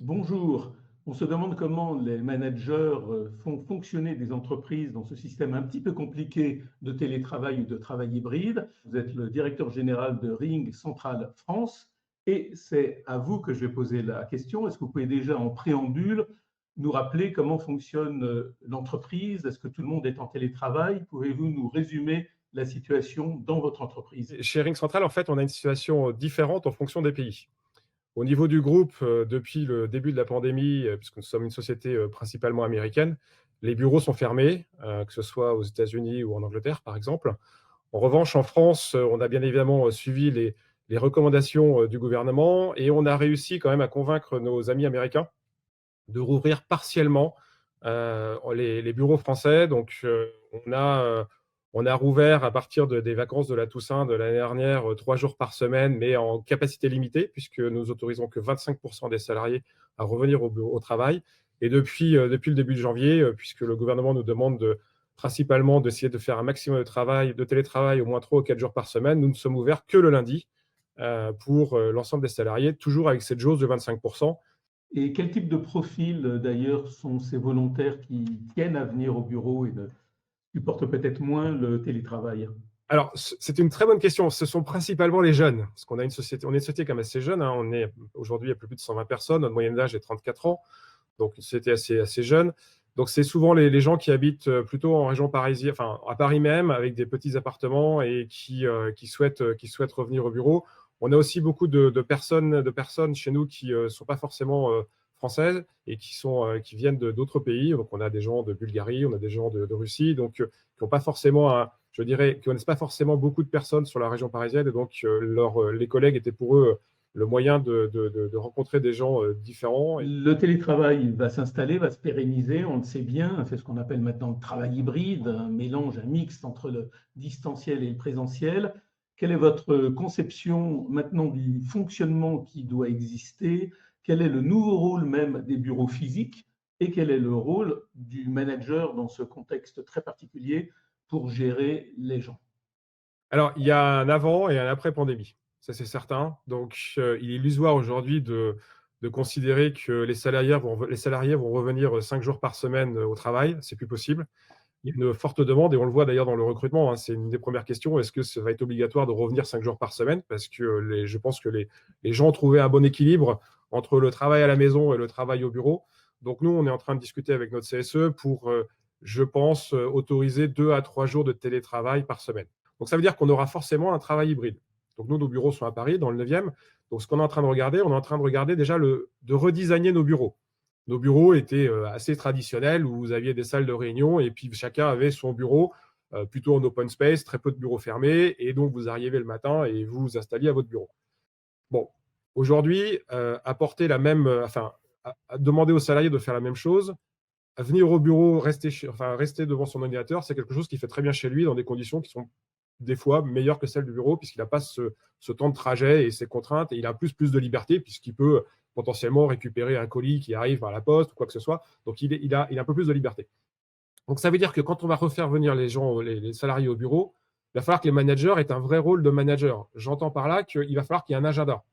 Bonjour. On se demande comment les managers font fonctionner des entreprises dans ce système un petit peu compliqué de télétravail ou de travail hybride. Vous êtes le directeur général de Ring Central France et c'est à vous que je vais poser la question. Est-ce que vous pouvez déjà en préambule nous rappeler comment fonctionne l'entreprise? Est-ce que tout le monde est en télétravail? Pouvez-vous nous résumer la situation dans votre entreprise? Chez Ring Central, en fait, on a une situation différente en fonction des pays. Au niveau du groupe, depuis le début de la pandémie, puisque nous sommes une société principalement américaine, les bureaux sont fermés, que ce soit aux États-Unis ou en Angleterre, par exemple. En revanche, en France, on a bien évidemment suivi les recommandations du gouvernement et on a réussi quand même à convaincre nos amis américains de rouvrir partiellement les bureaux français. Donc, on a rouvert à partir des vacances de la Toussaint de l'année dernière 3 jours par semaine, mais en capacité limitée, puisque nous autorisons que 25% des salariés à revenir au travail. Et depuis le début de janvier, puisque le gouvernement nous demande principalement d'essayer de faire un maximum de télétravail au moins 3 ou 4 jours par semaine, nous ne sommes ouverts que le lundi pour l'ensemble des salariés, toujours avec cette jauge de 25%. Et quel type de profil, d'ailleurs, sont ces volontaires qui tiennent à venir au bureau et ne supportent peut-être moins le télétravail? Alors, c'est une très bonne question. Ce sont principalement les jeunes, parce qu'on a on est une société quand même assez jeune, hein. On est aujourd'hui à plus de 120 personnes. Notre moyenne d'âge est 34 ans, donc une société assez jeune. Donc, c'est souvent les gens qui habitent plutôt en région parisienne, enfin à Paris même, avec des petits appartements et qui souhaitent revenir au bureau. On a aussi beaucoup de personnes chez nous qui sont pas forcément françaises et qui viennent d'autres pays. Donc, on a des gens de Bulgarie, on a des gens de Russie, donc qui n'ont pas forcément je dirais, qui connaissent pas forcément beaucoup de personnes sur la région parisienne, et donc les collègues étaient pour eux le moyen de rencontrer des gens différents. Le télétravail va s'installer, va se pérenniser, on le sait bien, c'est ce qu'on appelle maintenant le travail hybride, un mélange, un mixte entre le distanciel et le présentiel. Quelle est votre conception maintenant du fonctionnement qui doit exister? Quel est le nouveau rôle même des bureaux physiques? Et quel est le rôle du manager dans ce contexte très particulier pour gérer les gens? Alors, il y a un avant et un après pandémie, ça c'est certain. Donc, il est illusoire aujourd'hui de considérer que les salariés vont revenir 5 jours par semaine au travail. C'est plus possible. Il y a une forte demande et on le voit d'ailleurs dans le recrutement, hein. C'est une des premières questions. Est-ce que ça va être obligatoire de revenir 5 jours par semaine? Parce que je pense que les gens ont trouvé un bon équilibre entre le travail à la maison et le travail au bureau. Donc nous, on est en train de discuter avec notre CSE pour, je pense, autoriser 2 à 3 jours de télétravail par semaine. Donc ça veut dire qu'on aura forcément un travail hybride. Donc nous, nos bureaux sont à Paris, dans le 9e. Donc ce qu'on est en train de regarder, on est en train de regarder déjà de redesigner nos bureaux. Nos bureaux étaient assez traditionnels où vous aviez des salles de réunion et puis chacun avait son bureau, plutôt en open space, très peu de bureaux fermés, et donc vous arriviez le matin et vous vous installiez à votre bureau. Bon, aujourd'hui, apporter la même, enfin, à demander aux salariés de faire la même chose, à venir au bureau, rester devant son ordinateur, c'est quelque chose qu'il fait très bien chez lui dans des conditions qui sont des fois meilleures que celles du bureau, puisqu'il n'a pas ce temps de trajet et ces contraintes, et il a plus de liberté puisqu'il peut potentiellement récupérer un colis qui arrive par la poste ou quoi que ce soit. Donc il a un peu plus de liberté. Donc ça veut dire que quand on va refaire venir les gens, les salariés au bureau, il va falloir que les managers aient un vrai rôle de manager. J'entends par là qu'il va falloir qu'il y ait un agenda.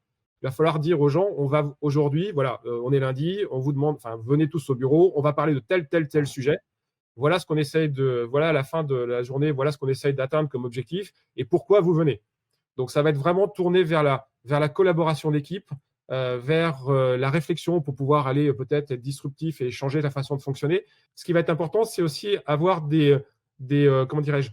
Il va falloir dire aux gens, on va aujourd'hui, voilà, on est lundi, on vous demande, enfin, venez tous au bureau, on va parler de tel sujet. Voilà, à la fin de la journée, voilà ce qu'on essaye d'atteindre comme objectif et pourquoi vous venez. Donc ça va être vraiment tourné vers la collaboration d'équipe, vers la réflexion pour pouvoir aller peut-être être disruptif et changer la façon de fonctionner. Ce qui va être important, c'est aussi avoir comment dirais-je,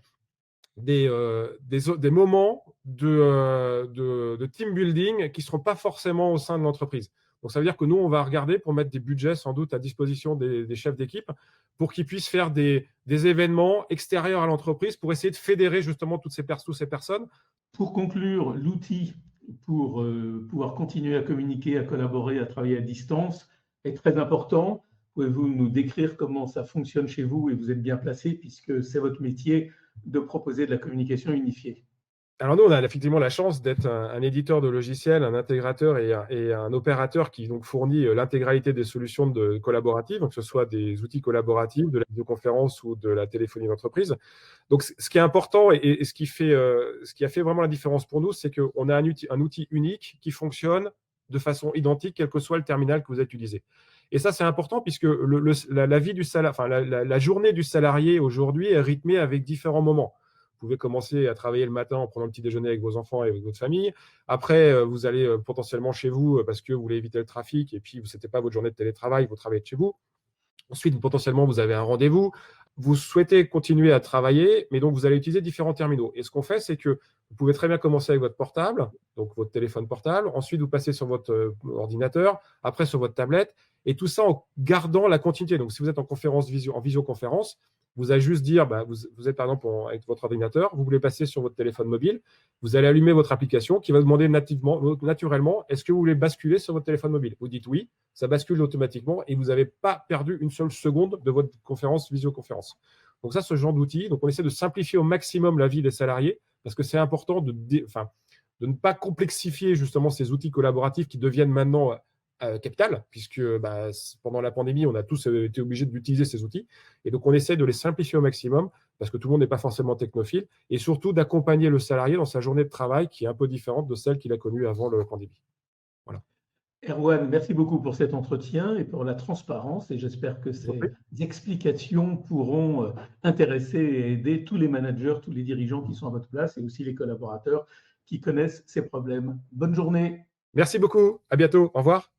des moments de team building qui ne seront pas forcément au sein de l'entreprise. Donc, ça veut dire que nous, on va regarder pour mettre des budgets sans doute à disposition des chefs d'équipe pour qu'ils puissent faire des événements extérieurs à l'entreprise pour essayer de fédérer justement toutes ces personnes. Pour conclure, l'outil pour pouvoir continuer à communiquer, à collaborer, à travailler à distance est très important. Pouvez-vous nous décrire comment ça fonctionne chez vous? Et vous êtes bien placé puisque c'est votre métier de proposer de la communication unifiée. Alors nous, on a effectivement la chance d'être un éditeur de logiciels, un intégrateur et un opérateur qui donc fournit l'intégralité des solutions collaboratives, donc que ce soit des outils collaboratifs, de la vidéoconférence ou de la téléphonie d'entreprise. Donc ce qui est important et ce qui a fait vraiment la différence pour nous, c'est qu'on a un outil unique qui fonctionne de façon identique, quel que soit le terminal que vous utilisez. Et ça, c'est important puisque la vie du salarié, enfin, la journée du salarié aujourd'hui est rythmée avec différents moments. Vous pouvez commencer à travailler le matin en prenant le petit déjeuner avec vos enfants et avec votre famille. Après, vous allez potentiellement chez vous parce que vous voulez éviter le trafic et puis ce n'était pas votre journée de télétravail, vous travaillez de chez vous. Ensuite, potentiellement, vous avez un rendez-vous. Vous souhaitez continuer à travailler, mais donc vous allez utiliser différents terminaux. Et ce qu'on fait, c'est que vous pouvez très bien commencer avec votre portable, donc votre téléphone portable. Ensuite, vous passez sur votre ordinateur, après sur votre tablette, et tout ça en gardant la continuité. Donc, si vous êtes en visioconférence, vous allez juste dire, vous êtes par exemple avec votre ordinateur, vous voulez passer sur votre téléphone mobile, vous allez allumer votre application qui va demander naturellement, est-ce que vous voulez basculer sur votre téléphone mobile? Vous dites oui, ça bascule automatiquement et vous n'avez pas perdu une seule seconde de votre visioconférence. Donc ça, ce genre d'outils. Donc on essaie de simplifier au maximum la vie des salariés parce que c'est important de ne pas complexifier justement ces outils collaboratifs qui deviennent maintenant capital, puisque pendant la pandémie, on a tous été obligés d'utiliser ces outils. Et donc, on essaie de les simplifier au maximum, parce que tout le monde n'est pas forcément technophile, et surtout d'accompagner le salarié dans sa journée de travail qui est un peu différente de celle qu'il a connue avant la pandémie. Voilà. Erwan, merci beaucoup pour cet entretien et pour la transparence, et j'espère que ces explications pourront intéresser et aider tous les managers, tous les dirigeants qui sont à votre place et aussi les collaborateurs qui connaissent ces problèmes. Bonne journée. Merci beaucoup. À bientôt. Au revoir.